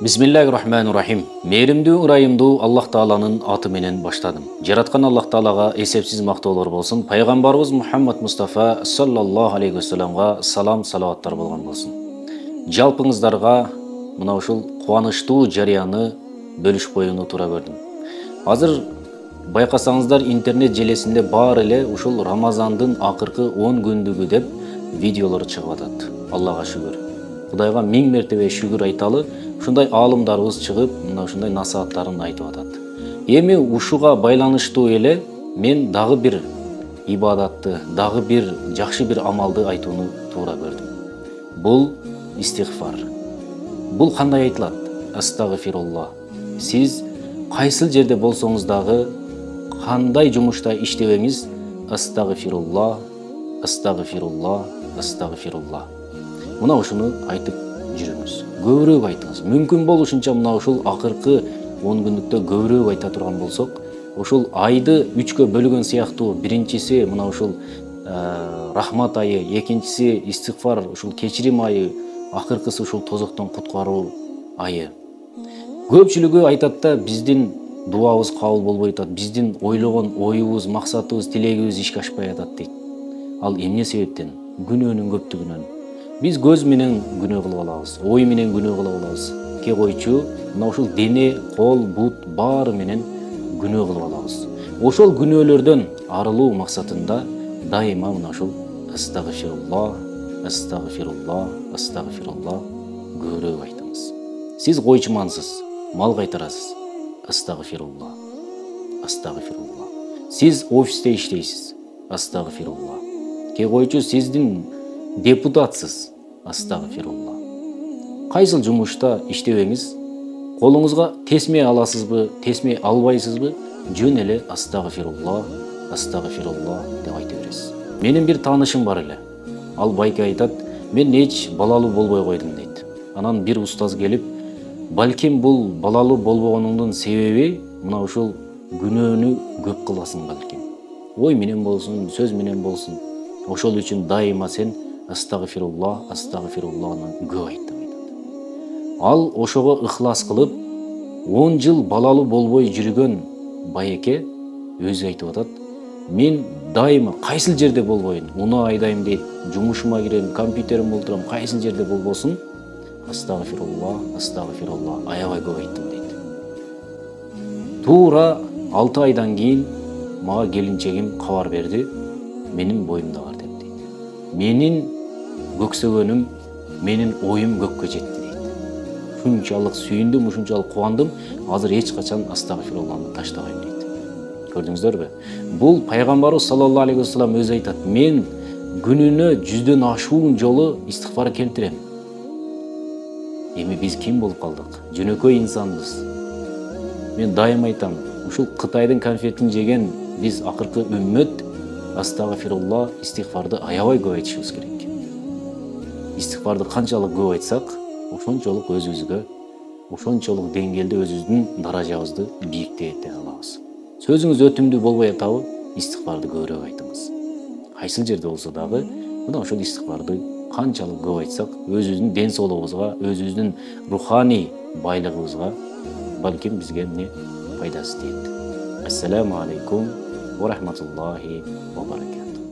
Bismillahirrahmanirrahim. Мейірімдүү, ырайымдуу Аллах Тааланын аты менен баштадым. Жараткан Аллах Таалага эсепсиз мактоолор болсун. Пайгамбарыбыз Мухаммад Мустафа саллаллаху алейхи вассаламга салам салаваттар болгон болсун. Жалпыңыздарга мына ушул кубанычтуу жарыяны бөлүшүп коюуну туура көрдүм. Азыр байкасаңыздар интернет желесинде баары эле ушул Рамазандын акыркы 10 күндүгү деп видеолор чыгып атат. Аллага шүгүр. Кудайга 1000 мертебе шүгүр айталы. Ушундай аалымдарыбыз чыгып, мына ушундай насааттарын айтып атат. Эми ушуга байланыштуу эле мен дагы бир ибадатты, дагы бир жакшы бир амалды айтууну туура көрдүм. Бул истигфар. Бул кандай айтылат? Астагфируллах. Сиз кайсыл жерде болсоңуз дагы, кандай жумушта иштебеңиз, астагфируллах, астагфируллах, астагфируллах. Мына ушуну айтып жүрүңүз. Көбүрөөк айтыңыз. Мүмкүн болушунча мына ушул акыркы 10 күндүктө көбүрөөк айта турган болсок, ушул айды 3кө бөлгөн сыяктуу, биринчиси мына ушул рахмат айы, экинчиси истигфар, ушул кечирим айы, акыркысы ушул тозоктон куткаруу айы. Көпчүлүгү айтат да, биздин дуабыз кабыл болбой атат, биздин ойлогон оюбуз, максатыбыз, тилегибиз ишке ашпай атат дейт. Ал эмне себептен? Күнөөнүн көптүгүнөн. Биз көз менен күнөө кылып алабыз, ой менен күнөө кылып алабыз. Ке койчу, мына ушул дене, кол, бут баары менен күнөө кылып алабыз. Ошол күнөөлөрдөн арылуу максатында дайыма мына ушул астагфируллах, астагфируллах, астагфируллах көбүрөөк айтыңыз. Сиз койчумансыз, мал кайтарасыз. Астагфируллах, астагфируллах. Сиз офисте иштейсиз. Астагфируллах. Ке койчу, сиздин депутатсыз. Астагфируллах. Кайсыл жумушта иштебеңиз, колуңузга тесме аласызбы, тесме албайсызбы, жөн эле астагфируллах, астагфируллах деп айта бересиз. Менин бир таанышым бар эле. Ал байке айтат, мен эч балалуу болбой койдум дейт. Анан бир устаз келип, балким бул балалуу болбогонуңдун себеби мына ушул күнөөнү көп кыласың балким. Ой менен болсун, сөз менен болсун. Ошол үчүн дайыма сен астагфируллах, астагфируллахны көп айт деп айтат. Ал ошого ыхлас кылып 10 жыл балалуу болбой жүргөн байеке өзү айтып атат. Мен дайыма кайсыл жерде болбойн, уну айдайм дейт, жумушума кирем, компьютеримде олтурам, кайсыл жерде болбосун, астагфируллах, астагфируллах аябай көп айттым дейт. Туура 6 айдан кийин мага келинчегим кабар берди, менин боюмда бар деп дейт. Менин көксөгөнүм, менин оюм көккө жетти дейт. Ушунчалык сүйүндүм, ушунчалык кубандым, азыр эч качан астагфируллахны таштабайм дейт. Көрдүңүздөрбү? Бул пайгамбарыбыз саллаллаху алейхи вассалам өзү айтат, мен күнүнө 100дөн ашуун жолу истигфар келтирем. Эми биз ким болуп калдык? Жөнөкөй инсанбыз. Мен дайым айтам, ушул Кытайдын конфетин жеген биз акыркы үммөт астагфируллах, истигфарды аябай көп айтышыбыз керек. Истигфарды канчалык көп айтсак, ошончолук өзүбүзгө, ошончолук деңгээлде өзүбүздүн даражабызды бийиктете алабыз. Сөзүңүз өтүмдүү болбой атабы, истигфарды көбүрөөк айтыңыз. Кайсыл жерде болсо дагы, мына ошол истигфарды канчалык көп айтсак, өзүбүздүн ден соолугубузга, өзүбүздүн руханий байлыгыбызга балким бизге эмне пайдасы тиет. Ассаламу алейкум ва рахматуллахи ва баракатух.